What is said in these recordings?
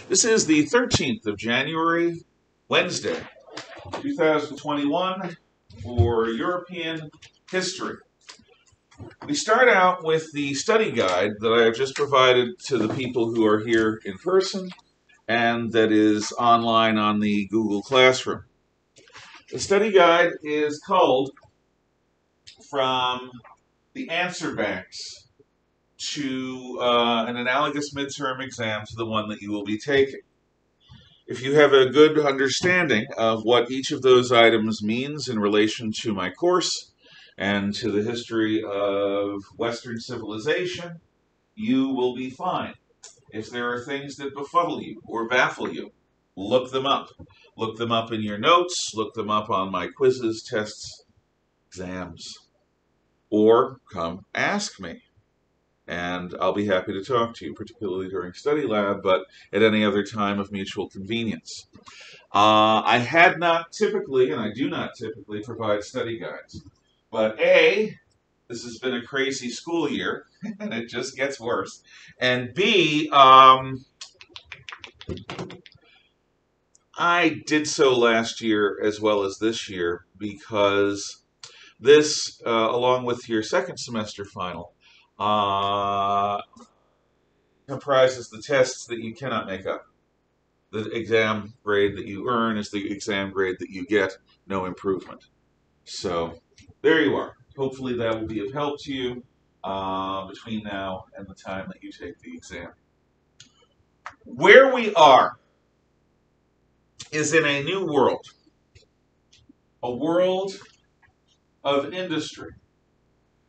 This is the 13th of January, Wednesday, 2021, for European history. We start out with the study guide that I have just provided to the people who are here in person and that is online on the Google Classroom. The study guide is culled from the answer banks to an analogous midterm exam to the one that you will be taking. If you have a good understanding of what each of those items means in relation to my course and to the history of Western civilization, you will be fine. If there are things that befuddle you or baffle you, look them up. Look them up in your notes, look them up on my quizzes, tests, exams, or come ask me. And I'll be happy to talk to you, particularly during study lab, but at any other time of mutual convenience. I had not typically, and I do not typically, provide study guides. But A, this has been a crazy school year, and it just gets worse. And B, I did so last year as well as this year because this, along with your second semester final, comprises the tests that you cannot make up. The exam grade that you earn is the exam grade that you get, no improvement. So there you are. Hopefully that will be of help to you between now and the time that you take the exam. Where we are is in a new world, a world of industry,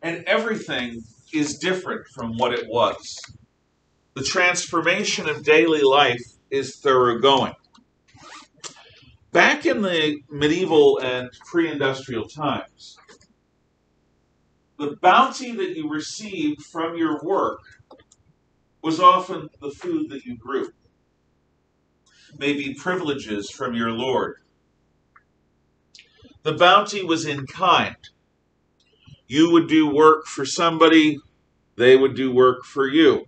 and everything is different from what it was. The transformation of daily life is thoroughgoing. Back in the medieval and pre-industrial times, the bounty that you received from your work was often the food that you grew, maybe privileges from your lord. The bounty was in kind. You would do work for somebody, they would do work for you.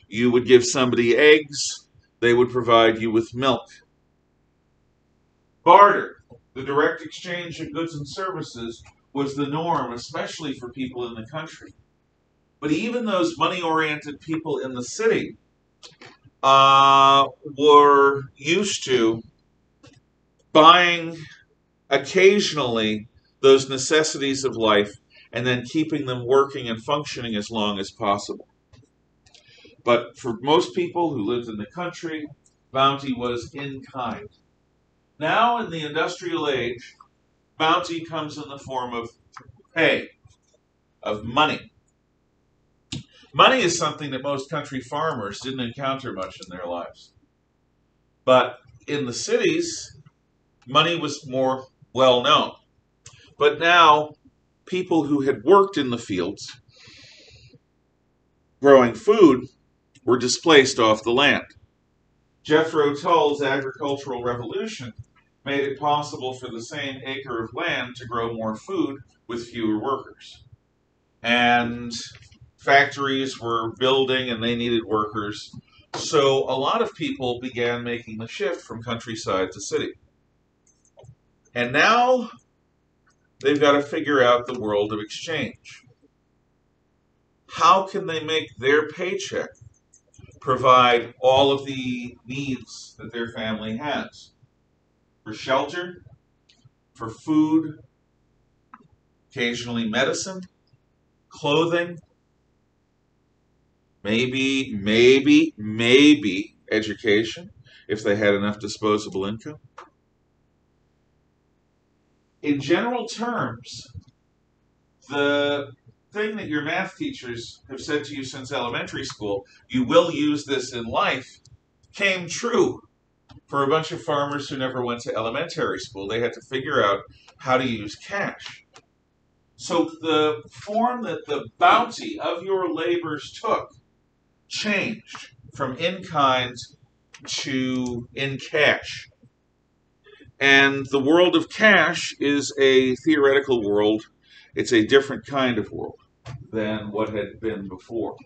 You would give somebody eggs, they would provide you with milk. Barter, the direct exchange of goods and services, was the norm, especially for people in the country. But even those money-oriented people in the city were used to buying occasionally those necessities of life and then keeping them working and functioning as long as possible. But for most people who lived in the country, bounty was in kind. Now, in the industrial age, bounty comes in the form of pay, of money. Money is something that most country farmers didn't encounter much in their lives. But in the cities, money was more well known. But now, people who had worked in the fields growing food were displaced off the land. Jethro Tull's agricultural revolution made it possible for the same acre of land to grow more food with fewer workers. And factories were building and they needed workers. So a lot of people began making the shift from countryside to city. And now they've got to figure out the world of exchange. How can they make their paycheck provide all of the needs that their family has? For shelter, for food, occasionally medicine, clothing, maybe education, if they had enough disposable income. In general terms, the thing that your math teachers have said to you since elementary school, you will use this in life, came true for a bunch of farmers who never went to elementary school. They had to figure out how to use cash. So the form that the bounty of your labors took changed from in kind to in cash. And the world of cash is a theoretical world. It's a different kind of world than what had been before.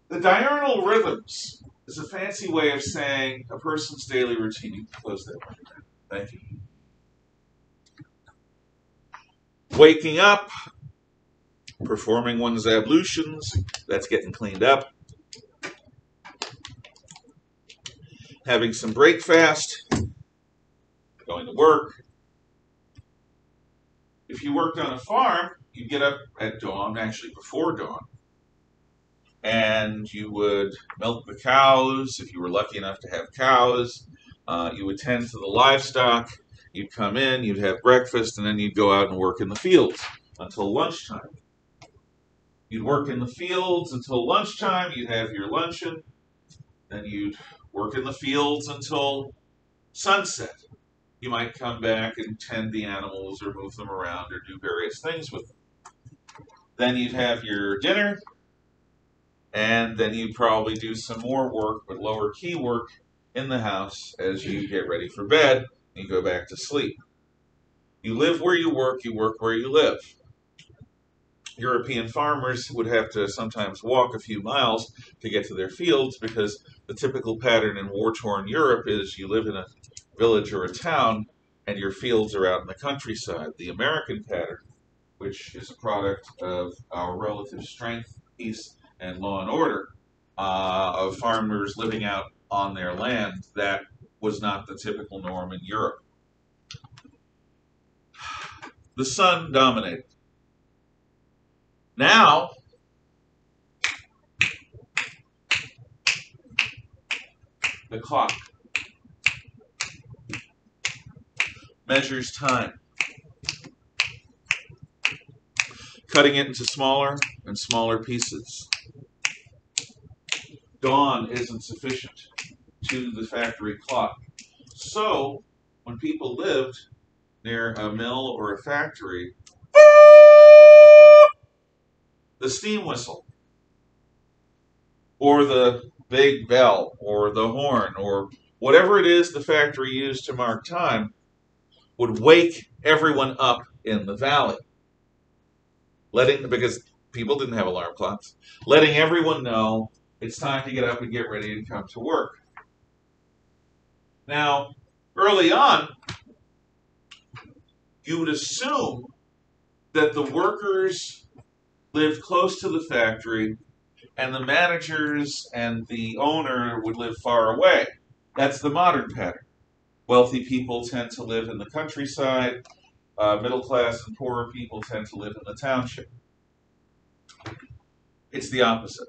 The diurnal rhythms is a fancy way of saying a person's daily routine. You can close that one. Thank you. Waking up, performing one's ablutions, that's getting cleaned up. Having some breakfast, going to work. If you worked on a farm, you'd get up at dawn, actually before dawn, and you would milk the cows if you were lucky enough to have cows. You would tend to the livestock. You'd come in, you'd have breakfast, and then you'd go out and work in the fields until lunchtime. You'd work in the fields until lunchtime. You'd have your luncheon. Then you'd work in the fields until sunset. You might come back and tend the animals or move them around or do various things with them. Then you'd have your dinner, and then you'd probably do some more work, but lower key work in the house as you get ready for bed and you go back to sleep. You live where you work where you live. European farmers would have to sometimes walk a few miles to get to their fields because the typical pattern in war-torn Europe is you live in a village or a town and your fields are out in the countryside. The American pattern, which is a product of our relative strength, peace, and law and order, of farmers living out on their land, that was not the typical norm in Europe. The sun dominated. Now, the clock measures time, cutting it into smaller and smaller pieces. Dawn isn't sufficient to the factory clock. So, when people lived near a mill or a factory, the steam whistle, or the big bell, or the horn, or whatever it is the factory used to mark time, would wake everyone up in the valley, because people didn't have alarm clocks, letting everyone know it's time to get up and get ready to come to work. Now, early on, you would assume that the workers lived close to the factory and the managers and the owner would live far away. That's the modern pattern. Wealthy people tend to live in the countryside. Middle class and poorer people tend to live in the township. It's the opposite.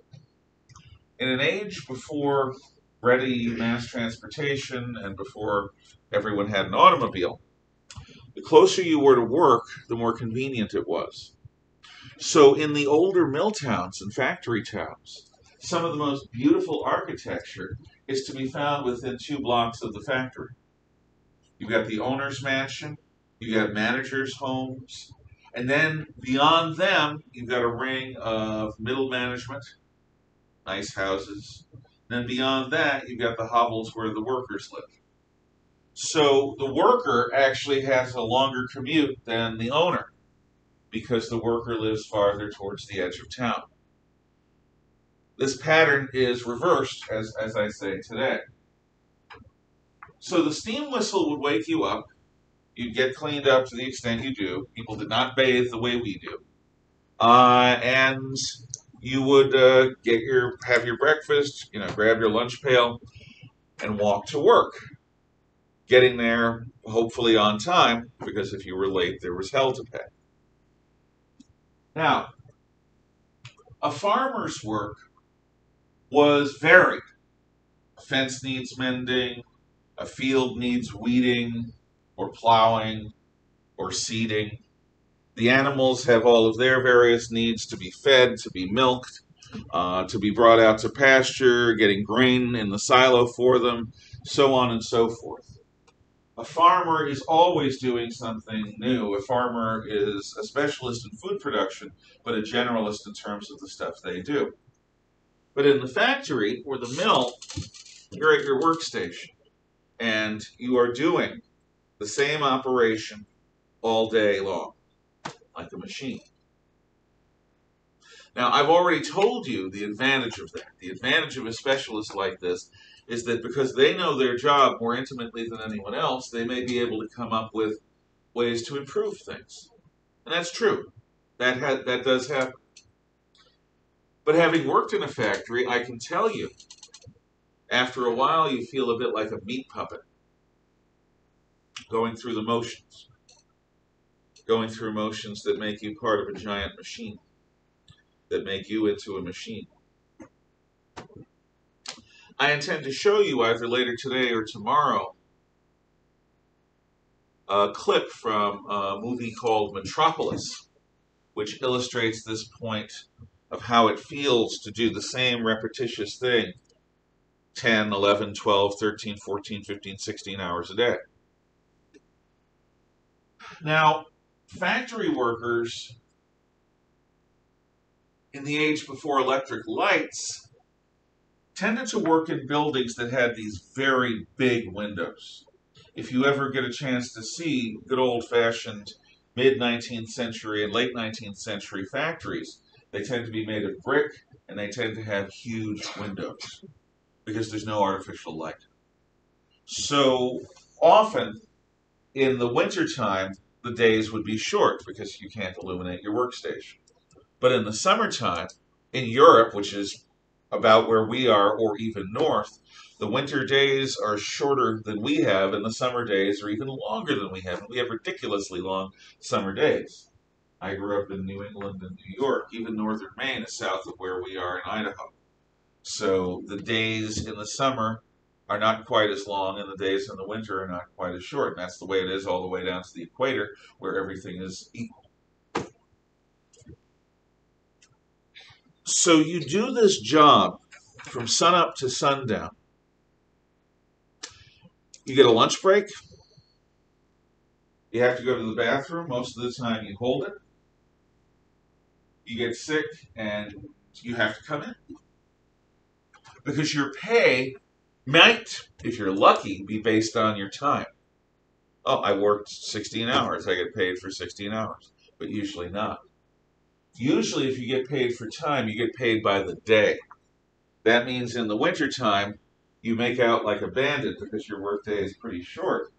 In an age before ready mass transportation and before everyone had an automobile, the closer you were to work, the more convenient it was. So in the older mill towns and factory towns, some of the most beautiful architecture is to be found within 2 blocks of the factory. You've got the owner's mansion, you've got managers' homes, and then beyond them, you've got a ring of middle management, nice houses. And then beyond that, you've got the hovels where the workers live. So the worker actually has a longer commute than the owner because the worker lives farther towards the edge of town. This pattern is reversed, as I say today. So the steam whistle would wake you up. You'd get cleaned up to the extent you do. People did not bathe the way we do. And you would have your breakfast, grab your lunch pail, and walk to work. Getting there, hopefully on time, because if you were late, there was hell to pay. Now, a farmer's work was varied. A fence needs mending, a field needs weeding, or plowing, or seeding. The animals have all of their various needs to be fed, to be milked, to be brought out to pasture, getting grain in the silo for them, so on and so forth. A farmer is always doing something new. A farmer is a specialist in food production, but a generalist in terms of the stuff they do. But in the factory or the mill, you're at your workstation, and you are doing the same operation all day long, like a machine. Now, I've already told you the advantage of that. The advantage of a specialist like this is that because they know their job more intimately than anyone else, they may be able to come up with ways to improve things. And that's true. That does happen. But having worked in a factory, I can tell you, after a while you feel a bit like a meat puppet, going through the motions. Going through motions that make you part of a giant machine, that make you into a machine. I intend to show you either later today or tomorrow a clip from a movie called Metropolis, which illustrates this point of how it feels to do the same repetitious thing 10, 11, 12, 13, 14, 15, 16 hours a day. Now, factory workers in the age before electric lights tended to work in buildings that had these very big windows. If you ever get a chance to see good old-fashioned mid-19th century and late 19th century factories, they tend to be made of brick and they tend to have huge windows because there's no artificial light. So often in the wintertime, the days would be short because you can't illuminate your workstation. But in the summertime, in Europe, which is about where we are, or even north, the winter days are shorter than we have, and the summer days are even longer than we have. And we have ridiculously long summer days. I grew up in New England and New York. Even northern Maine is south of where we are in Idaho. So the days in the summer are not quite as long, and the days in the winter are not quite as short. And that's the way it is all the way down to the equator, where everything is equal. So you do this job from sunup to sundown. You get a lunch break. You have to go to the bathroom. Most of the time you hold it. You get sick and you have to come in. Because your pay might, if you're lucky, be based on your time. Oh, I worked 16 hours. I get paid for 16 hours. But usually not. Usually if you get paid for time, you get paid by the day. That means in the wintertime, you make out like a bandit because your workday is pretty short.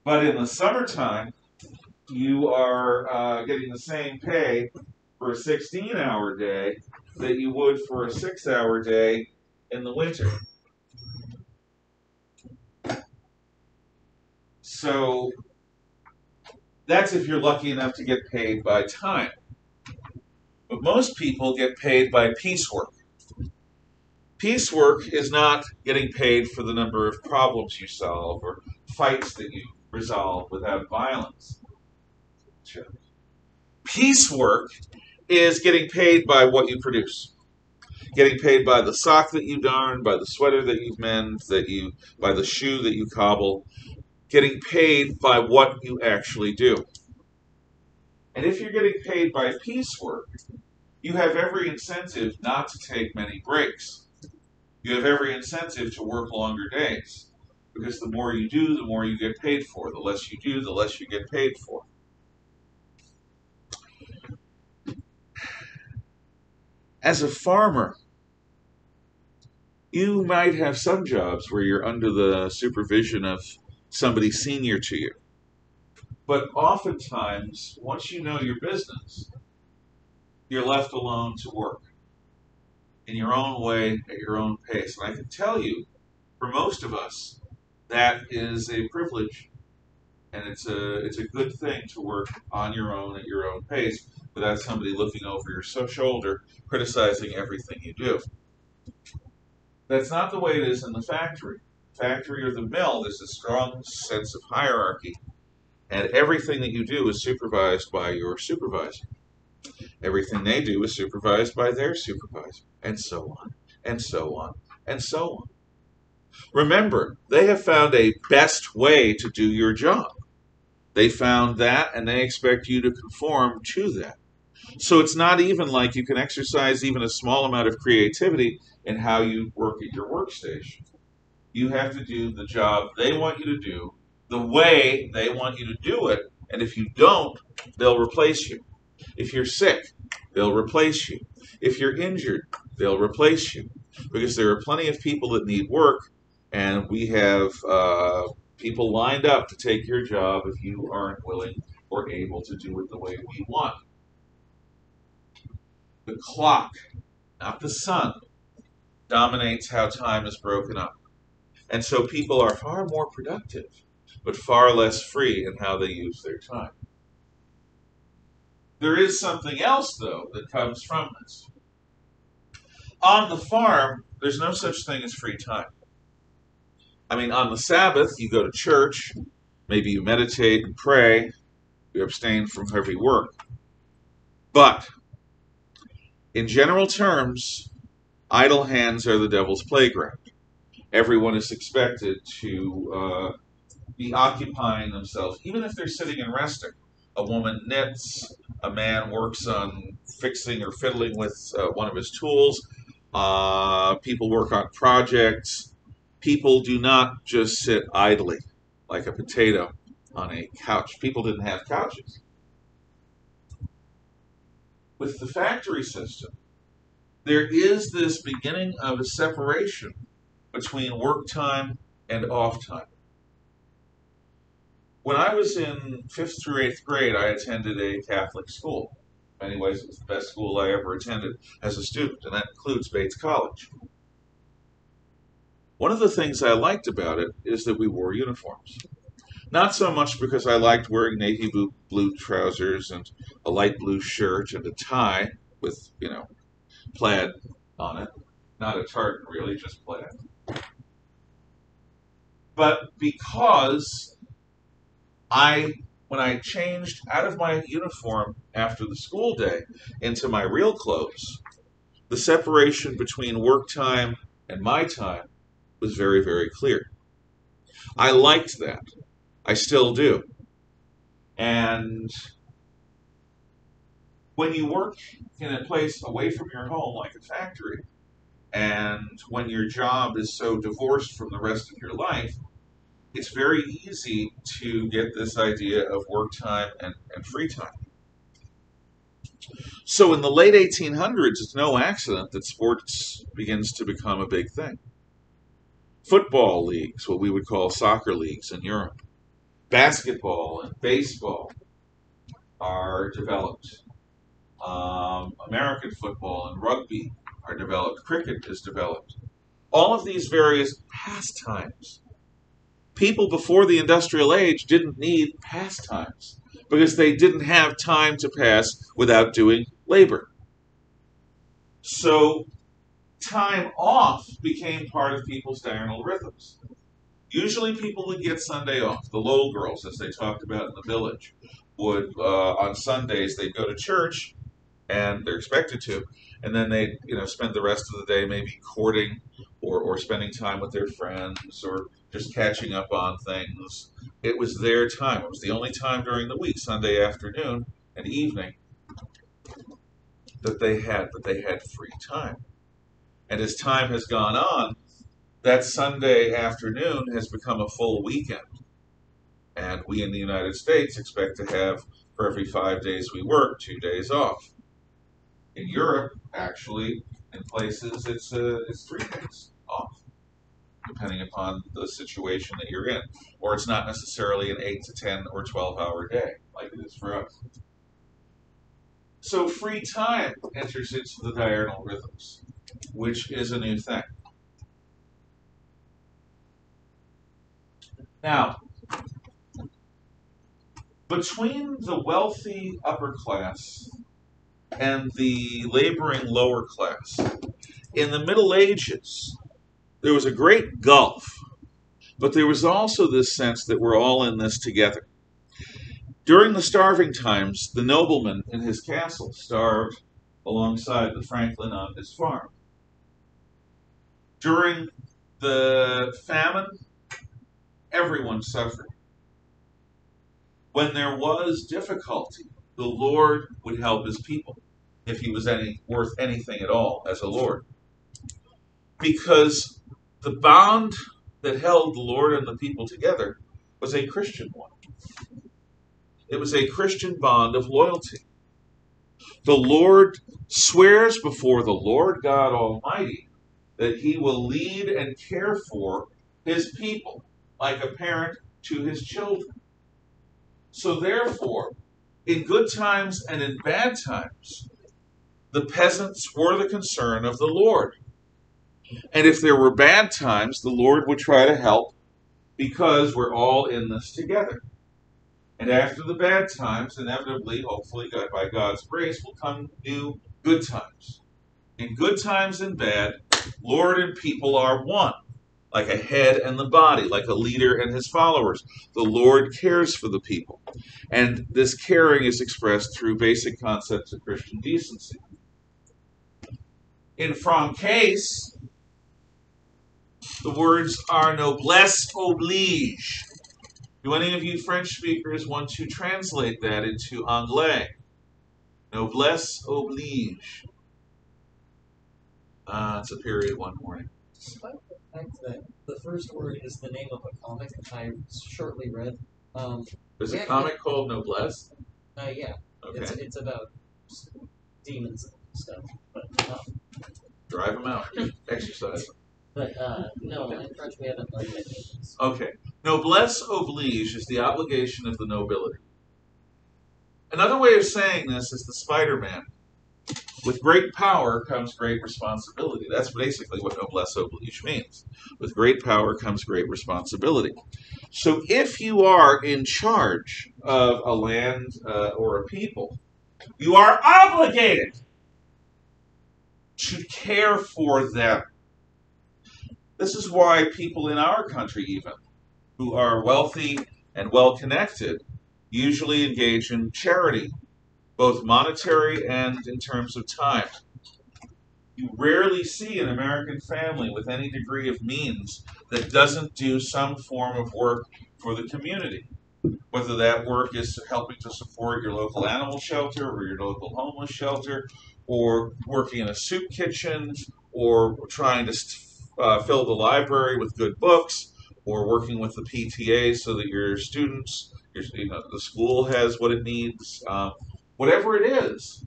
But in the summertime, you are getting the same pay for a 16-hour day that you would for a 6-hour day in the winter. So that's if you're lucky enough to get paid by time. But most people get paid by piecework. Piecework is not getting paid for the number of problems you solve or fights that you resolve without violence. Piecework is getting paid by what you produce. Getting paid by the sock that you darn, by the sweater that you mend, by the shoe that you cobble. Getting paid by what you actually do. And if you're getting paid by piecework, you have every incentive not to take many breaks. You have every incentive to work longer days. Because the more you do, the more you get paid for. The less you do, the less you get paid for. As a farmer, you might have some jobs where you're under the supervision of somebody senior to you. But oftentimes, once you know your business, you're left alone to work in your own way, at your own pace. And I can tell you, for most of us, that is a privilege, and it's a good thing to work on your own, at your own pace, without somebody looking over your shoulder, criticizing everything you do. That's not the way it is in the factory. Factory or the mill, there's a strong sense of hierarchy, and everything that you do is supervised by your supervisor. Everything they do is supervised by their supervisor, and so on, and so on, and so on. Remember, they have found a best way to do your job. They found that, and they expect you to conform to that. So it's not even like you can exercise even a small amount of creativity in how you work at your workstation. You have to do the job they want you to do, the way they want you to do it, and if you don't, they'll replace you. If you're sick, they'll replace you. If you're injured, they'll replace you. Because there are plenty of people that need work, and we have people lined up to take your job if you aren't willing or able to do it the way we want. The clock, not the sun, dominates how time is broken up. And so people are far more productive, but far less free in how they use their time. There is something else, though, that comes from this. On the farm, there's no such thing as free time. I mean, on the Sabbath, you go to church, maybe you meditate and pray, you abstain from heavy work. But, in general terms, idle hands are the devil's playground. Everyone is expected to be occupying themselves, even if they're sitting and resting. A woman knits, a man works on fixing or fiddling with one of his tools, people work on projects. People do not just sit idly like a potato on a couch. People didn't have couches. With the factory system, there is this beginning of a separation between work time and off time. When I was in 5th through 8th grade, I attended a Catholic school. In many ways, it was the best school I ever attended as a student, and that includes Bates College. One of the things I liked about it is that we wore uniforms. Not so much because I liked wearing navy blue trousers and a light blue shirt and a tie with, plaid on it. Not a tartan, really, just plaid. But because when I changed out of my uniform after the school day into my real clothes, the separation between work time and my time was very, very clear. I liked that. I still do. And when you work in a place away from your home, like a factory, and when your job is so divorced from the rest of your life, it's very easy to get this idea of work time and free time. So in the late 1800s, it's no accident that sports begins to become a big thing. Football leagues, what we would call soccer leagues in Europe, basketball and baseball are developed. American football and rugby are developed. Cricket is developed. All of these various pastimes. People before the industrial age didn't need pastimes because they didn't have time to pass without doing labor. So time off became part of people's diurnal rhythms. Usually people would get Sunday off. The Lowell girls, as they talked about in the village, would, on Sundays, they'd go to church, and they're expected to, and then they'd spend the rest of the day maybe courting or spending time with their friends or just catching up on things. It was their time. It was the only time during the week, Sunday afternoon and evening, that they had free time. And as time has gone on, that Sunday afternoon has become a full weekend. And we in the United States expect to have, for every 5 days we work, 2 days off. In Europe, actually, in places, it's 3 days off, depending upon the situation that you're in. Or it's not necessarily an 8 to 10 or 12-hour day, like it is for us. So free time enters into the diurnal rhythms, which is a new thing. Now, between the wealthy upper class and the laboring lower class, in the Middle Ages, there was a great gulf, but there was also this sense that we're all in this together. During the starving times, the nobleman in his castle starved alongside the franklin on his farm. During the famine, everyone suffered. When there was difficulty, the Lord would help his people, if he was worth anything at all as a Lord. Because the bond that held the Lord and the people together was a Christian one. It was a Christian bond of loyalty. The Lord swears before the Lord God Almighty that he will lead and care for his people like a parent to his children. So therefore, in good times and in bad times, the peasants were the concern of the Lord. And if there were bad times, the Lord would try to help because we're all in this together. And after the bad times, inevitably, hopefully, by God's grace, will come new good times. In good times and bad, Lord and people are one, like a head and the body, like a leader and his followers. The Lord cares for the people. And this caring is expressed through basic concepts of Christian decency. In Francais, the words are Bless Oblige. Do any of you French speakers want to translate that into Anglais? Bless Oblige. It's a period one morning. Despite the fact that the first word is the name of a comic I shortly read. There's a comic called Noblesse? Yeah. Okay. It's about demons and stuff. But drive them out. Exercise them. But no, in French we haven't learned it. Okay. Noblesse oblige is the obligation of the nobility. Another way of saying this is the Spider-Man. With great power comes great responsibility. That's basically what noblesse oblige means. With great power comes great responsibility. So if you are in charge of a land or a people, you are obligated to care for them. This is why people in our country even, who are wealthy and well-connected, usually engage in charity, both monetary and in terms of time. You rarely see an American family with any degree of means that doesn't do some form of work for the community. Whether that work is helping to support your local animal shelter or your local homeless shelter, or working in a soup kitchen, or trying to fill the library with good books, or working with the PTA so that your students, the school has what it needs. Whatever it is,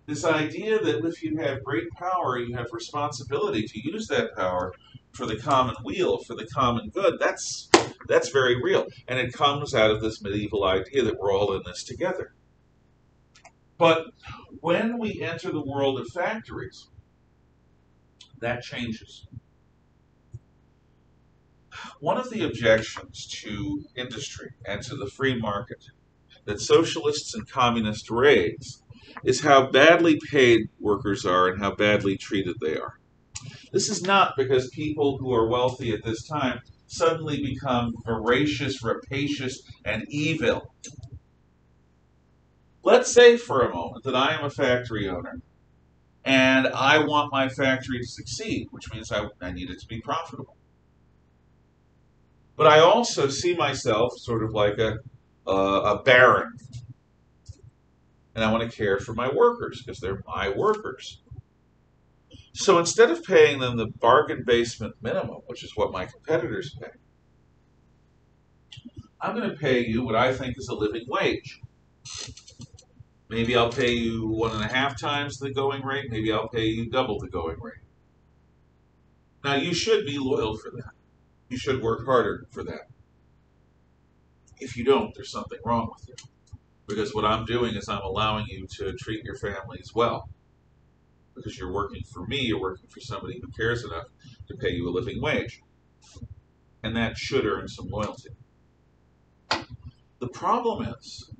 this idea that if you have great power, you have responsibility to use that power for the common weal, for the common good, that's very real. And it comes out of this medieval idea that we're all in this together. But when we enter the world of factories, that changes. One of the objections to industry and to the free market that socialists and communists raise is how badly paid workers are and how badly treated they are. This is not because people who are wealthy at this time suddenly become voracious, rapacious, and evil. Let's say for a moment that I am a factory owner and I want my factory to succeed, which means I need it to be profitable. But I also see myself sort of like a baron. And I want to care for my workers because they're my workers. So instead of paying them the bargain basement minimum, which is what my competitors pay, I'm going to pay you what I think is a living wage. Maybe I'll pay you 1.5 times the going rate. Maybe I'll pay you double the going rate. Now, you should be loyal for that. You should work harder for that. If you don't, there's something wrong with you. Because what I'm doing is I'm allowing you to treat your families well. Because you're working for me, you're working for somebody who cares enough to pay you a living wage. And that should earn some loyalty. The problem is,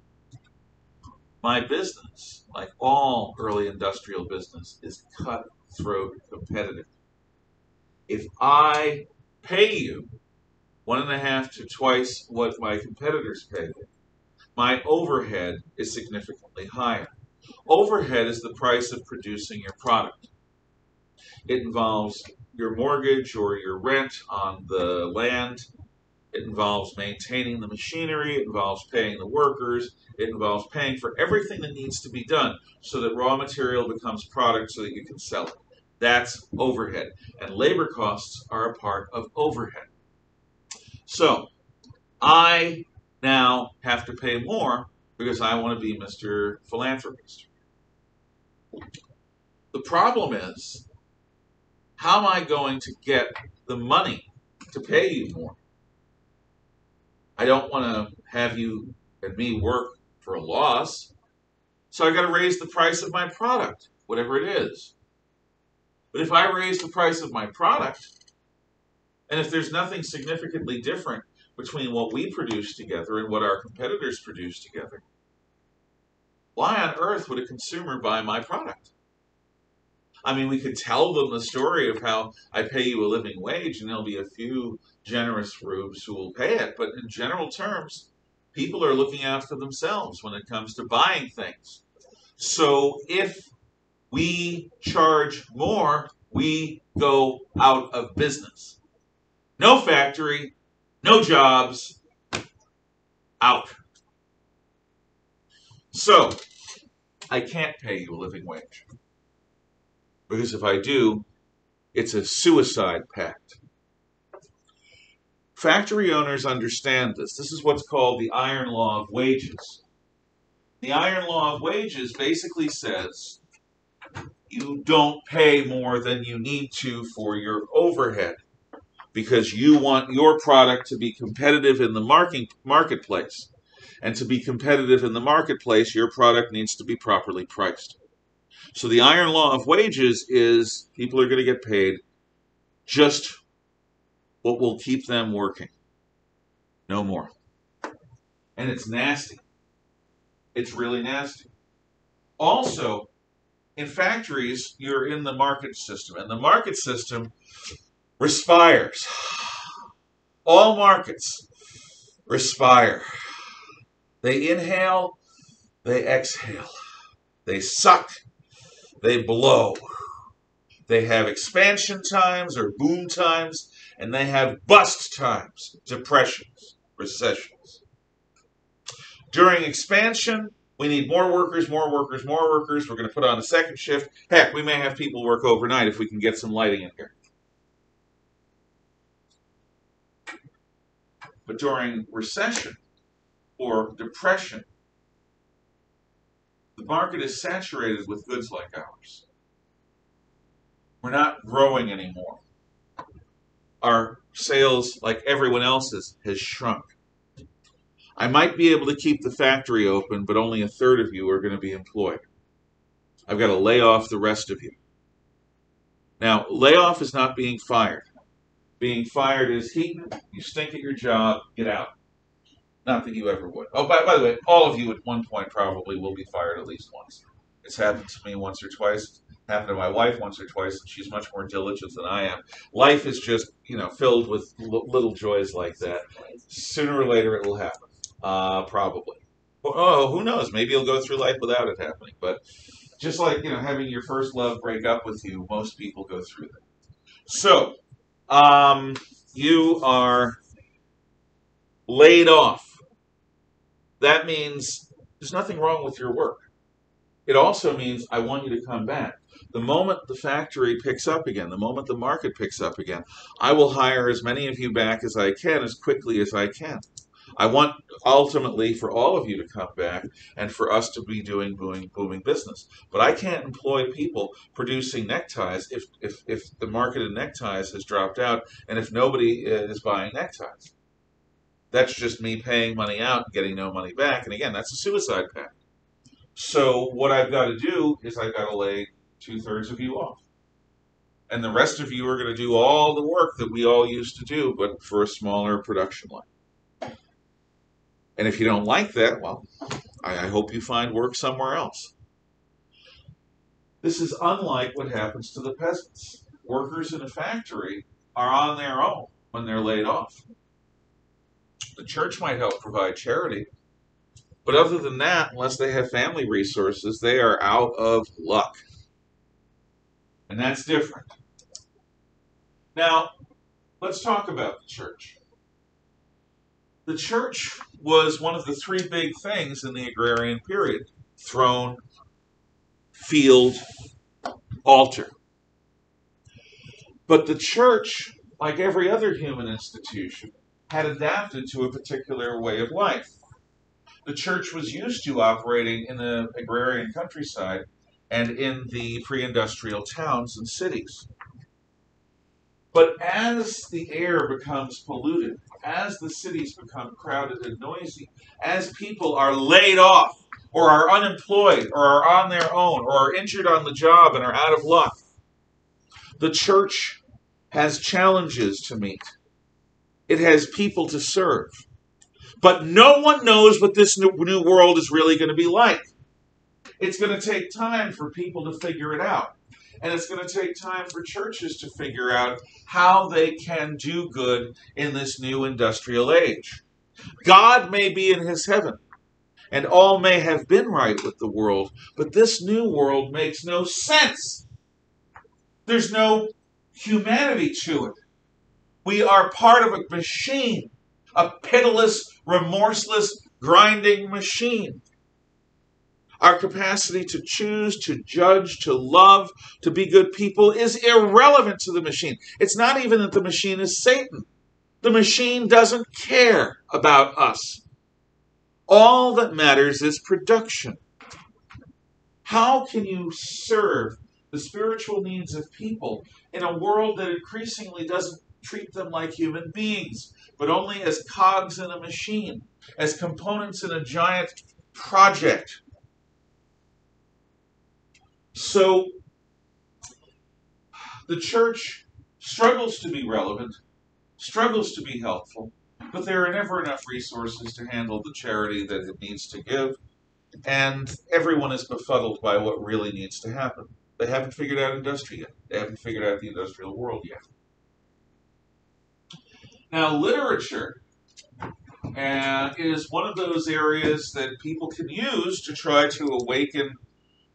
my business, like all early industrial business, is cutthroat competitive. If I pay you 1.5 to twice what my competitors pay you, my overhead is significantly higher. Overhead is the price of producing your product. It involves your mortgage or your rent on the land. It involves maintaining the machinery. It involves paying the workers. It involves paying for everything that needs to be done so that raw material becomes product so that you can sell it. That's overhead. And labor costs are a part of overhead. So I now have to pay more because I want to be Mr. Philanthropist. The problem is, how am I going to get the money to pay you more? I don't want to have you and me work for a loss, so I got to raise the price of my product, whatever it is. But if I raise the price of my product, and if there's nothing significantly different between what we produce together and what our competitors produce together, why on earth would a consumer buy my product? I mean, we could tell them the story of how I pay you a living wage, and there'll be a few generous rubes who will pay it. But in general terms, people are looking out for themselves when it comes to buying things. So if we charge more, we go out of business. No factory, no jobs, out. So I can't pay you a living wage. Because if I do, it's a suicide pact. Factory owners understand this. This is what's called the iron law of wages. The iron law of wages basically says you don't pay more than you need to for your overhead because you want your product to be competitive in the marketplace. And to be competitive in the marketplace, your product needs to be properly priced. So the iron law of wages is people are going to get paid just what will keep them working. No more. And it's nasty. It's really nasty. Also, in factories, you're in the market system, and the market system respires. All markets respire. They inhale, they exhale. They suck, they blow. They have expansion times or boom times, and they have bust times, depressions, recessions. During expansion, we need more workers, more workers, more workers. We're going to put on a second shift. Heck, we may have people work overnight if we can get some lighting in here. But during recession or depression, the market is saturated with goods like ours. We're not growing anymore. Our sales, like everyone else's, has shrunk. I might be able to keep the factory open, but only a third of you are going to be employed. I've got to lay off the rest of you. Now, layoff is not being fired. Being fired is, Heaton, you stink at your job, get out. Not that you ever would. Oh, by the way, all of you at one point probably will be fired at least once. It's happened to me once or twice. It happened to my wife once or twice, and she's much more diligent than I am. Life is just, filled with little joys like that. Sooner or later it will happen. Probably. Oh, who knows? Maybe you'll go through life without it happening. But just like, having your first love break up with you, most people go through that. So, you are laid off. That means there's nothing wrong with your work. It also means I want you to come back. The moment the factory picks up again, the moment the market picks up again, I will hire as many of you back as I can, as quickly as I can. I want ultimately for all of you to come back and for us to be doing booming business. But I can't employ people producing neckties if the market of neckties has dropped out and if nobody is buying neckties. That's just me paying money out and getting no money back. And again, that's a suicide pact. So what I've got to do is I've got to lay 2/3 of you off. And the rest of you are going to do all the work that we all used to do, but for a smaller production line. And if you don't like that, well, I hope you find work somewhere else. This is unlike what happens to the peasants. Workers in a factory are on their own when they're laid off. The church might help provide charity, but other than that, unless they have family resources, they are out of luck. And that's different. Now, let's talk about the church. The church was one of the three big things in the agrarian period: throne, field, altar. But the church, like every other human institution, had adapted to a particular way of life. The church was used to operating in the agrarian countryside and in the pre-industrial towns and cities. But as the air becomes polluted, as the cities become crowded and noisy, as people are laid off, or are unemployed, or are on their own, or are injured on the job and are out of luck, the church has challenges to meet. It has people to serve. But no one knows what this new world is really going to be like. It's going to take time for people to figure it out. And it's going to take time for churches to figure out how they can do good in this new industrial age. God may be in his heaven, and all may have been right with the world, but this new world makes no sense. There's no humanity to it. We are part of a machine, a pitiless, remorseless, grinding machine. Our capacity to choose, to judge, to love, to be good people is irrelevant to the machine. It's not even that the machine is Satan. The machine doesn't care about us. All that matters is production. How can you serve the spiritual needs of people in a world that increasingly doesn't treat them like human beings, but only as cogs in a machine, as components in a giant project? So the church struggles to be relevant, struggles to be helpful, but there are never enough resources to handle the charity that it needs to give, and everyone is befuddled by what really needs to happen. They haven't figured out industry yet. They haven't figured out the industrial world yet. Now, literature is one of those areas that people can use to try to awaken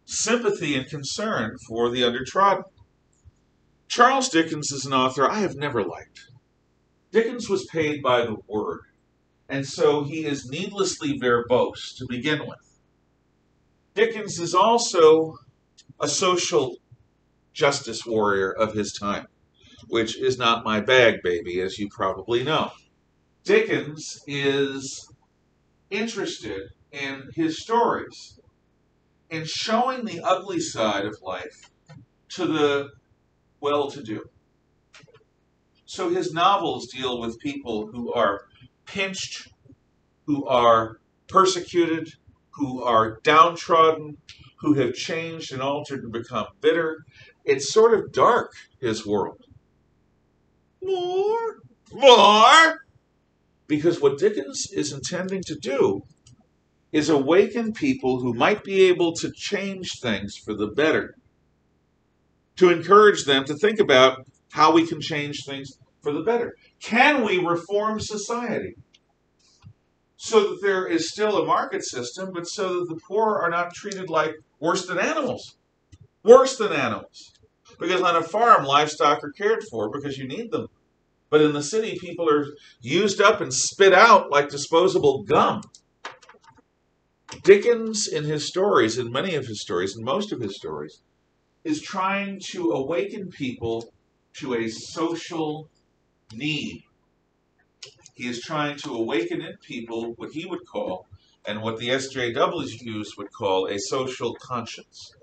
sympathy and concern for the undertrodden. Charles Dickens is an author I have never liked. Dickens was paid by the word, and so he is needlessly verbose to begin with. Dickens is also a social justice warrior of his time, which is not my bag, baby, as you probably know. Dickens is interested in his stories, in showing the ugly side of life to the well-to-do. So his novels deal with people who are pinched, who are persecuted, who are downtrodden, who have changed and altered and become bitter. It's sort of dark, his world. More. Because what Dickens is intending to do is awaken people who might be able to change things for the better, to encourage them to think about how we can change things for the better. Can we reform society so that there is still a market system, but so that the poor are not treated like worse than animals? Worse than animals. Because on a farm, livestock are cared for because you need them. But in the city, people are used up and spit out like disposable gum. Dickens, in his stories, in many of his stories, in most of his stories, is trying to awaken people to a social need. He is trying to awaken in people what he would call, and what the SJWs would call, a social conscience.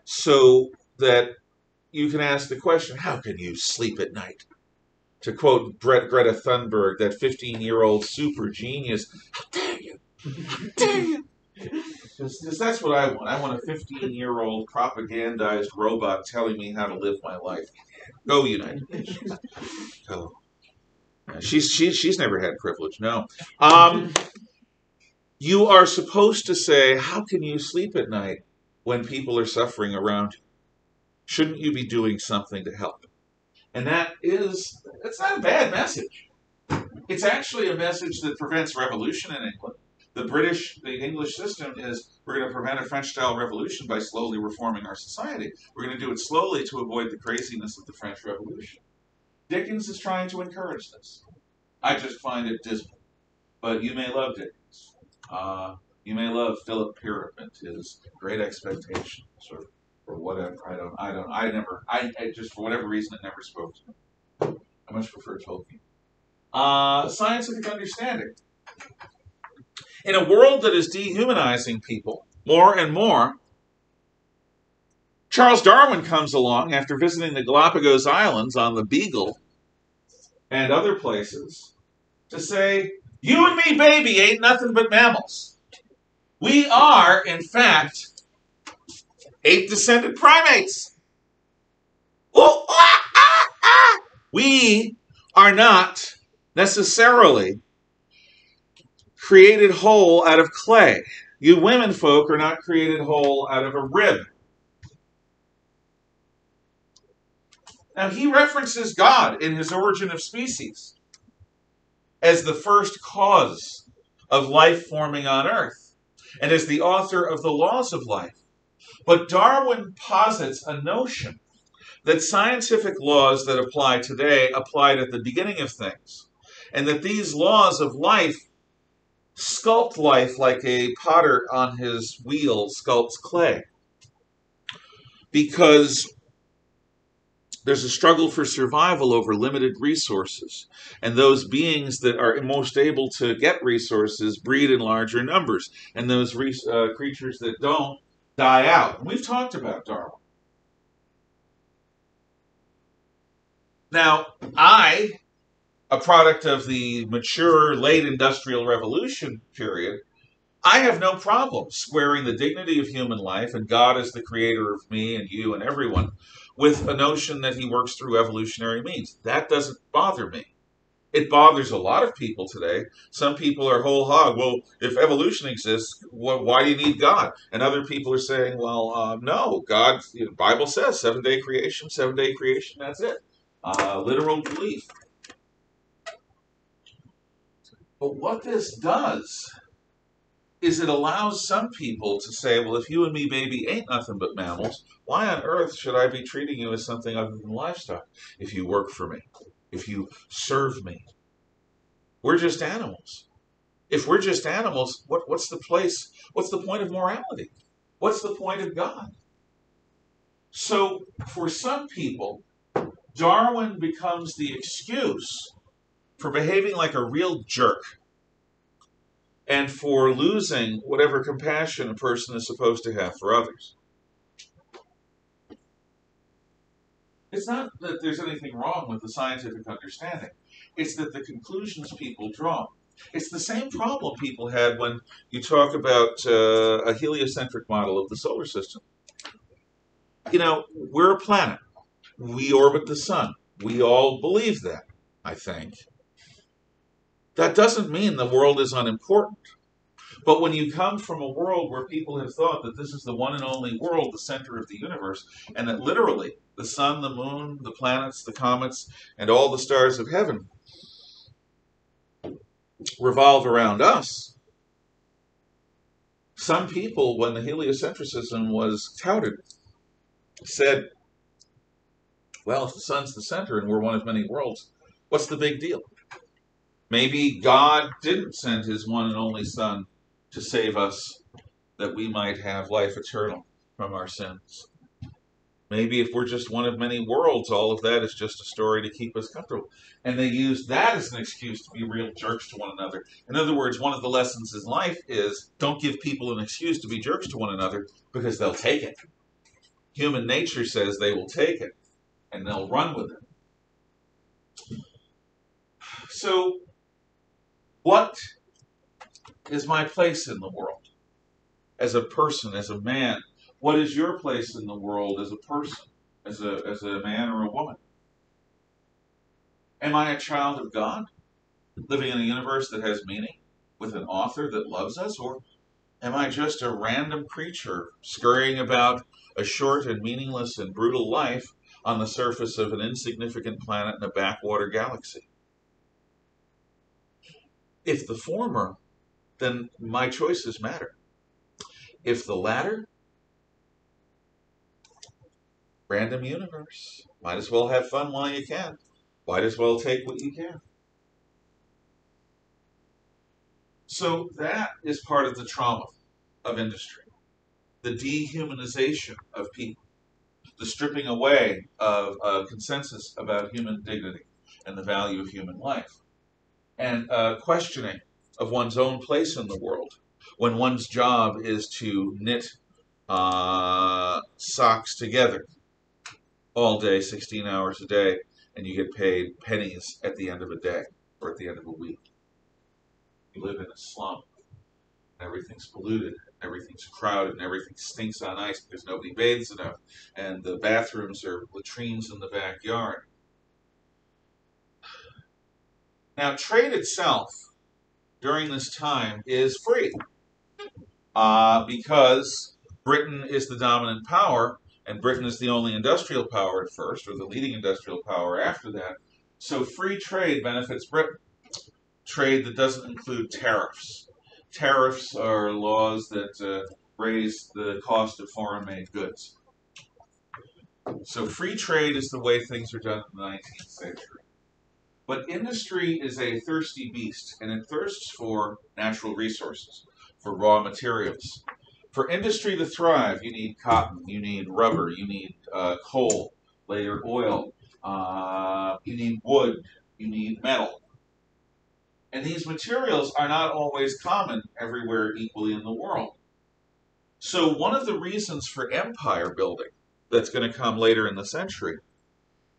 So that you can ask the question, how can you sleep at night? To quote Greta Thunberg, that 15-year-old super genius, how dare you? How dare you? Because that's what I want. I want a 15-year-old propagandized robot telling me how to live my life. Go United Nations. Go. She's never had privilege, no. You are supposed to say, how can you sleep at night when people are suffering around you? Shouldn't you be doing something to help? And it's not a bad message. It's actually a message that prevents revolution in England. The English system is, we're going to prevent a French-style revolution by slowly reforming our society. We're going to do it slowly to avoid the craziness of the French Revolution. Dickens is trying to encourage this. I just find it dismal. But you may love Dickens. You may love Philip Pierrepont, his Great Expectations, or whatever. I just, for whatever reason, it never spoke to me. I much prefer Tolkien. Scientific understanding. In a world that is dehumanizing people more and more, Charles Darwin comes along after visiting the Galapagos Islands on the Beagle and other places to say, you and me, baby, ain't nothing but mammals. We are, in fact, ape-descended primates. Ooh, We are not necessarily created whole out of clay. You women folk are not created whole out of a rib. Now, he references God in his Origin of Species as the first cause of life forming on Earth and as the author of the laws of life. But Darwin posits a notion that scientific laws that apply today applied at the beginning of things, and that these laws of life sculpt life like a potter on his wheel sculpts clay. Because there's a struggle for survival over limited resources, and those beings that are most able to get resources breed in larger numbers, and those creatures that don't die out. And we've talked about Darwin. Now, a product of the mature late industrial revolution period, I have no problem squaring the dignity of human life and God as the creator of me and you and everyone with a notion that he works through evolutionary means. That doesn't bother me. It bothers a lot of people today. Some people are whole hog. Well, if evolution exists, why do you need God? And other people are saying, well, no, God, the Bible says 7-day creation, that's it. Literal belief. But what this does is it allows some people to say, well, if you and me, baby, ain't nothing but mammals, why on earth should I be treating you as something other than livestock? If you work for me, if you serve me, we're just animals. If we're just animals, what's the place? What's the point of morality? What's the point of God? So for some people, Darwin becomes the excuse for behaving like a real jerk and for losing whatever compassion a person is supposed to have for others. It's not that there's anything wrong with the scientific understanding. It's that the conclusions people draw. It's the same problem people had when you talk about a heliocentric model of the solar system. You know, we're a planet. We orbit the sun. We all believe that, I think. That doesn't mean the world is unimportant. But when you come from a world where people have thought that this is the one and only world, the center of the universe, and that literally the sun, the moon, the planets, the comets, and all the stars of heaven revolve around us, some people, when the heliocentrism was touted, said, well, if the sun's the center and we're one of many worlds, what's the big deal? Maybe God didn't send his one and only Son to save us that we might have life eternal from our sins. Maybe if we're just one of many worlds, all of that is just a story to keep us comfortable. And they use that as an excuse to be real jerks to one another. In other words, one of the lessons in life is don't give people an excuse to be jerks to one another because they'll take it. Human nature says they will take it and they'll run with it. So, what is my place in the world? As a person, as a man, what is your place in the world as a person, as a man or a woman? Am I a child of God, living in a universe that has meaning, with an author that loves us? Or am I just a random creature scurrying about a short and meaningless and brutal life on the surface of an insignificant planet in a backwater galaxy? If the former, then my choices matter. If the latter, random universe. Might as well have fun while you can. Might as well take what you can. So that is part of the trauma of industry. The dehumanization of people. The stripping away of a consensus about human dignity and the value of human life. And questioning of one's own place in the world when one's job is to knit socks together all day, 16 hours a day, and you get paid pennies at the end of a day or at the end of a week. You live in a slum. Everything's polluted, everything's crowded, and everything stinks on ice because nobody bathes enough. And the bathrooms are latrines in the backyard. Now, trade itself during this time is free because Britain is the dominant power, and Britain is the only industrial power at first, or the leading industrial power after that. So free trade benefits Britain. Trade that doesn't include tariffs. Tariffs are laws that raise the cost of foreign-made goods. So free trade is the way things are done in the 19th century. But industry is a thirsty beast, and it thirsts for natural resources, for raw materials. For industry to thrive, you need cotton, you need rubber, you need coal, later oil, you need wood, you need metal. And these materials are not always common everywhere equally in the world. So one of the reasons for empire building that's going to come later in the century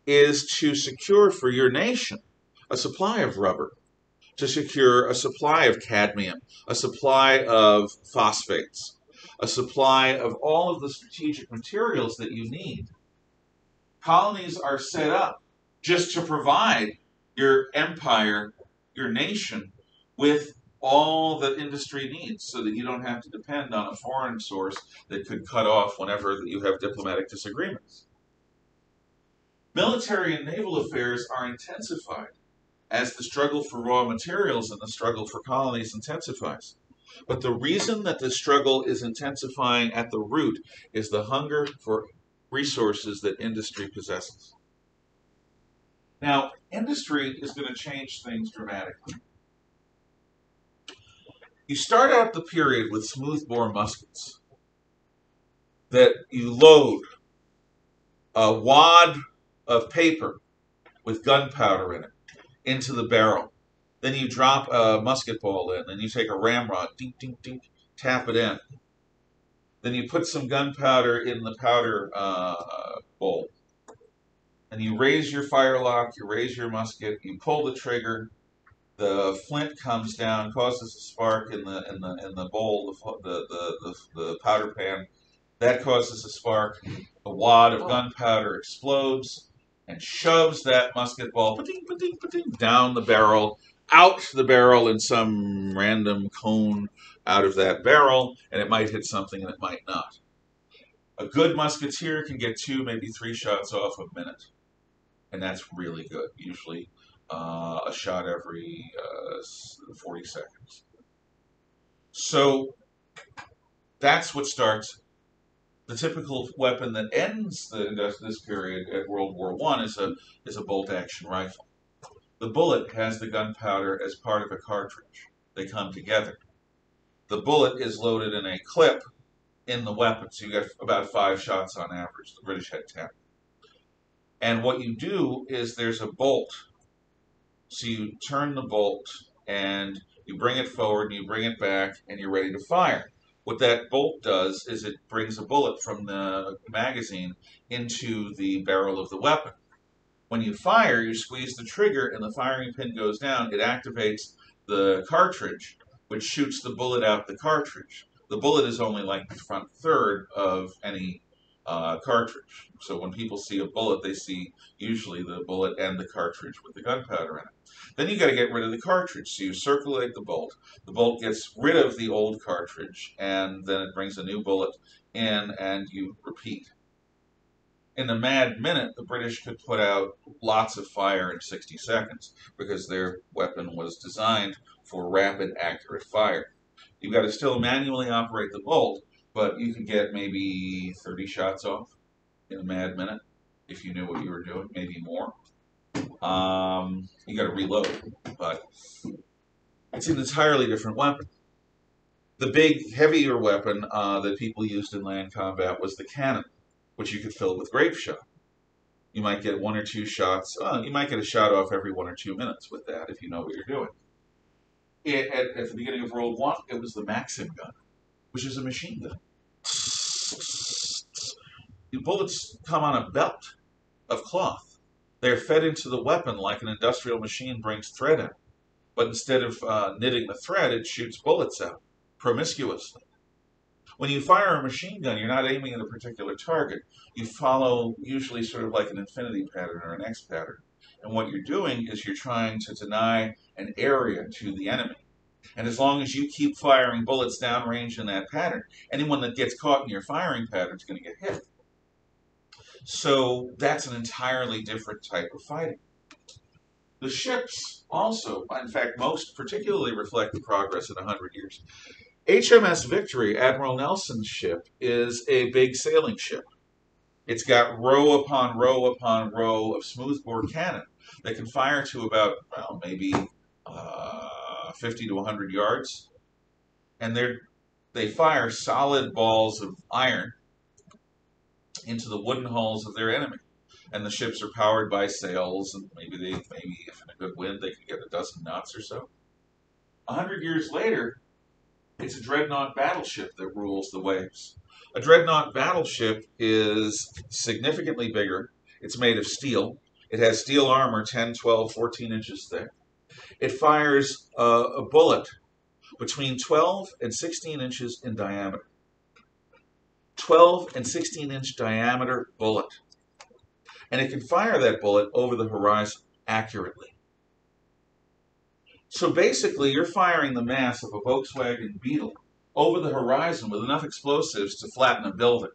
is to secure for your nation a supply of rubber, to secure a supply of cadmium, a supply of phosphates, a supply of all of the strategic materials that you need. Colonies are set up just to provide your empire, your nation, with all that industry needs so that you don't have to depend on a foreign source that could cut off whenever you have diplomatic disagreements. Military and naval affairs are intensified as the struggle for raw materials and the struggle for colonies intensifies. But the reason that the struggle is intensifying at the root is the hunger for resources that industry possesses. Now, industry is going to change things dramatically. You start out the period with smoothbore muskets that you load a wad of paper with gunpowder in it into the barrel. Then you drop a musket ball in, then you take a ramrod, dink, dink, dink, tap it in. Then you put some gunpowder in the powder bowl. And you raise your firelock, you raise your musket, you pull the trigger, the flint comes down, causes a spark in the bowl, the powder pan. That causes a spark. A wad of gunpowder explodes and shoves that musket ball ba-ding, ba-ding, ba-ding, down the barrel, out the barrel in some random cone out of that barrel, and it might hit something and it might not. A good musketeer can get 2, maybe 3 shots off a minute, and that's really good. Usually a shot every 40 seconds. So that's what starts. The typical weapon that ends this period at World War I is a bolt-action rifle. The bullet has the gunpowder as part of a cartridge. They come together. The bullet is loaded in a clip in the weapon, so you get about 5 shots on average. The British had 10. And what you do is there's a bolt. So you turn the bolt and you bring it forward and you bring it back and you're ready to fire. What that bolt does is it brings a bullet from the magazine into the barrel of the weapon. When you fire, you squeeze the trigger and the firing pin goes down. It activates the cartridge, which shoots the bullet out the cartridge. The bullet is only like the front third of any cartridge. So when people see a bullet, they see usually the bullet and the cartridge with the gunpowder in it. Then you got to get rid of the cartridge. So you circulate the bolt. The bolt gets rid of the old cartridge, and then it brings a new bullet in, and you repeat. In a mad minute, the British could put out lots of fire in 60 seconds because their weapon was designed for rapid, accurate fire. You've got to still manually operate the bolt, but you could get maybe 30 shots off in a mad minute if you knew what you were doing, maybe more. You got to reload, but it's an entirely different weapon. The big, heavier weapon that people used in land combat was the cannon, which you could fill with grape shot. You might get 1 or 2 shots. You might get a shot off every 1 or 2 minutes with that if you know what you're doing. At the beginning of World War I, it was the Maxim gun, which is a machine gun. The bullets come on a belt of cloth. They're fed into the weapon like an industrial machine brings thread in. But instead of knitting the thread, it shoots bullets out promiscuously. When you fire a machine gun, you're not aiming at a particular target. You follow usually sort of like an infinity pattern or an X pattern. And what you're doing is you're trying to deny an area to the enemy. And as long as you keep firing bullets downrange in that pattern, anyone that gets caught in your firing pattern is going to get hit. So that's an entirely different type of fighting. The ships also, in fact, most particularly reflect the progress in 100 years. HMS Victory, Admiral Nelson's ship, is a big sailing ship. It's got row upon row upon row of smoothbore cannon that can fire to about, well, maybe 50 to 100 yards. And they fire solid balls of iron into the wooden hulls of their enemy. And the ships are powered by sails, and maybe if in a good wind they can get a dozen knots or so. 100 years later, it's a Dreadnought battleship that rules the waves. A Dreadnought battleship is significantly bigger. It's made of steel. It has steel armor 10, 12, 14 inches thick. It fires a bullet between 12 and 16 inches in diameter. 12 and 16-inch diameter bullet. And it can fire that bullet over the horizon accurately. So basically, you're firing the mass of a Volkswagen Beetle over the horizon with enough explosives to flatten a building.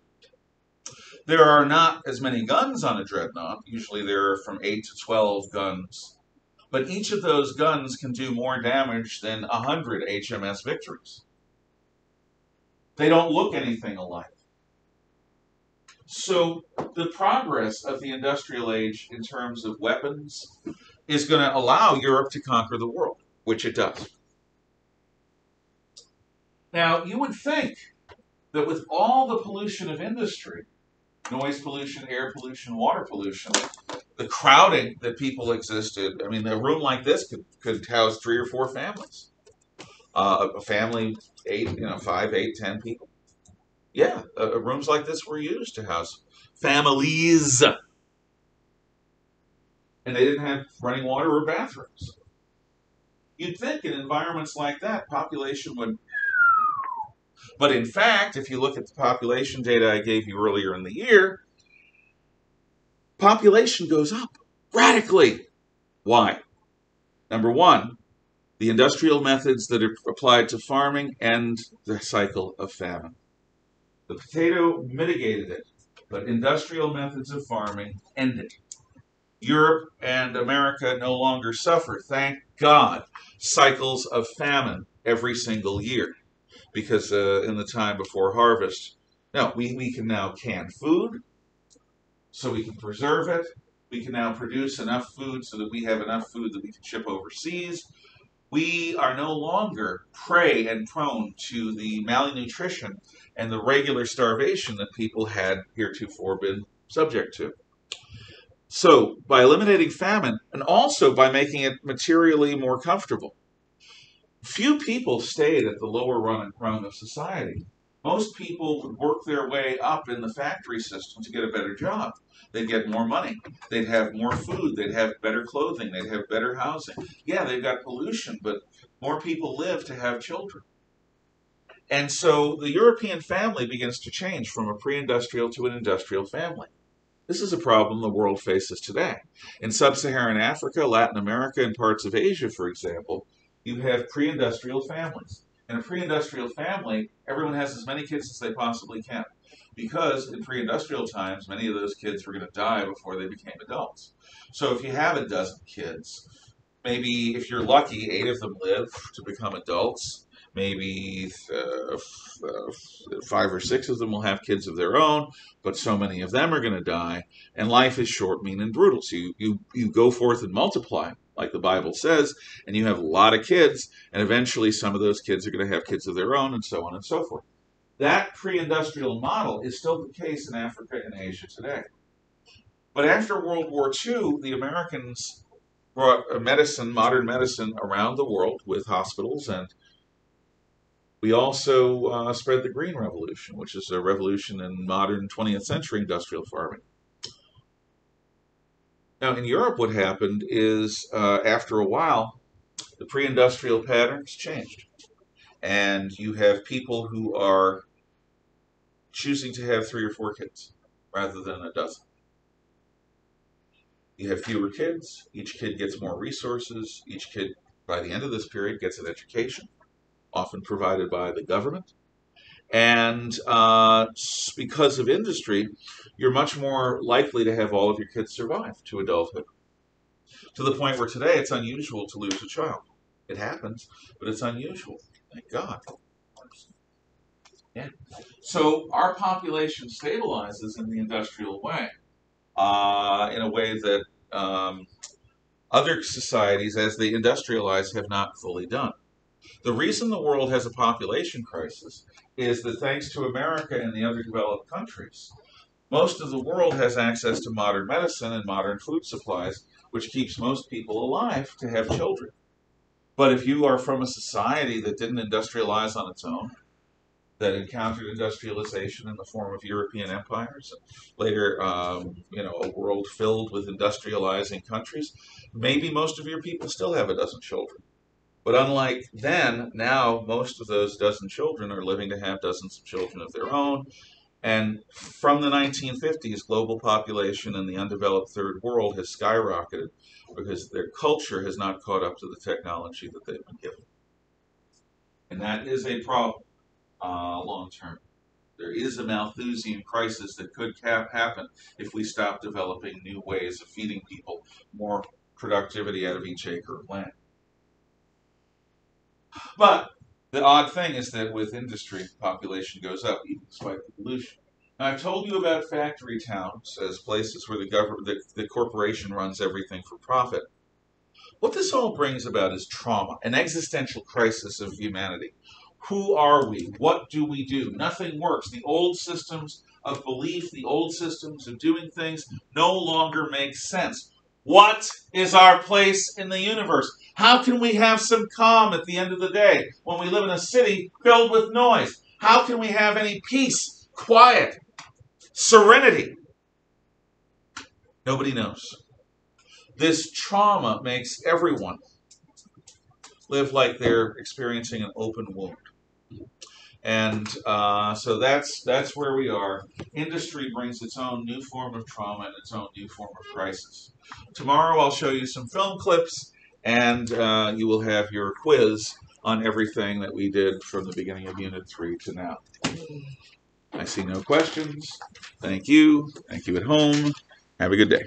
There are not as many guns on a Dreadnought. Usually there are from 8 to 12 guns. But each of those guns can do more damage than 100 HMS Victories. They don't look anything alike. So the progress of the industrial age in terms of weapons is going to allow Europe to conquer the world, which it does. Now, you would think that with all the pollution of industry, noise pollution, air pollution, water pollution, the crowding that people existed, I mean, a room like this could house 3 or 4 families. A family, 5, 8, 10 people. Yeah, rooms like this were used to house families. And they didn't have running water or bathrooms. You'd think in environments like that, population would... But in fact, if you look at the population data I gave you earlier in the year, population goes up radically. Why? Number one, the industrial methods that are applied to farming end the cycle of famine. The potato mitigated it, but industrial methods of farming end it. Europe and America no longer suffer, thank God, cycles of famine every single year. Because in the time before harvest, no, we can now can food, so we can preserve it. We can now produce enough food so that we have enough food that we can ship overseas. We are no longer prey and prone to the malnutrition and the regular starvation that people had heretofore been subject to. So, by eliminating famine, and also by making it materially more comfortable, few people stayed at the lower rung of society. Most people would work their way up in the factory system to get a better job. They'd get more money. They'd have more food. They'd have better clothing. They'd have better housing. Yeah, they've got pollution, but more people live to have children. And so the European family begins to change from a pre-industrial to an industrial family. This is a problem the world faces today. In sub-Saharan Africa, Latin America, and parts of Asia, for example, you have pre-industrial families. In a pre-industrial family, everyone has as many kids as they possibly can. Because in pre-industrial times, many of those kids were going to die before they became adults. So if you have a dozen kids, maybe if you're lucky, 8 of them live to become adults. Maybe 5 or 6 of them will have kids of their own, but so many of them are going to die. And life is short, mean, and brutal. So you go forth and multiply, like the Bible says, and you have a lot of kids, and eventually some of those kids are going to have kids of their own, and so on and so forth. That pre-industrial model is still the case in Africa and Asia today. But after World War II, the Americans brought medicine, modern medicine, around the world with hospitals, and We also spread the Green Revolution, which is a revolution in modern 20th century industrial farming. Now, in Europe, what happened is after a while, the pre-industrial patterns changed. And you have people who are choosing to have 3 or 4 kids rather than a dozen. You have fewer kids. Each kid gets more resources. Each kid, by the end of this period, gets an education, often provided by the government. And because of industry, you're much more likely to have all of your kids survive to adulthood. To the point where today it's unusual to lose a child. It happens, but it's unusual. Thank God. Yeah. So our population stabilizes in the industrial way, in a way that other societies, as they industrialize, have not fully done. The reason the world has a population crisis is that thanks to America and the underdeveloped countries, most of the world has access to modern medicine and modern food supplies, which keeps most people alive to have children. But if you are from a society that didn't industrialize on its own, that encountered industrialization in the form of European empires, and later, a world filled with industrializing countries, maybe most of your people still have a dozen children. But unlike then, now most of those dozen children are living to have dozens of children of their own. And from the 1950s, global population in the undeveloped third world has skyrocketed because their culture has not caught up to the technology that they've been given. And that is a problem long term. There is a Malthusian crisis that could happen if we stop developing new ways of feeding people more productivity out of each acre of land. But the odd thing is that with industry, population goes up, even despite the pollution. Now, I've told you about factory towns as places where the corporation runs everything for profit. What this all brings about is trauma, an existential crisis of humanity. Who are we? What do we do? Nothing works. The old systems of belief, the old systems of doing things no longer make sense. What is our place in the universe? How can we have some calm at the end of the day when we live in a city filled with noise? How can we have any peace, quiet, serenity? Nobody knows. This trauma makes everyone live like they're experiencing an open wound. And so that's where we are. Industry brings its own new form of trauma and its own new form of crisis. Tomorrow I'll show you some film clips, and you will have your quiz on everything that we did from the beginning of Unit 3 to now. I see no questions. Thank you. Thank you at home. Have a good day.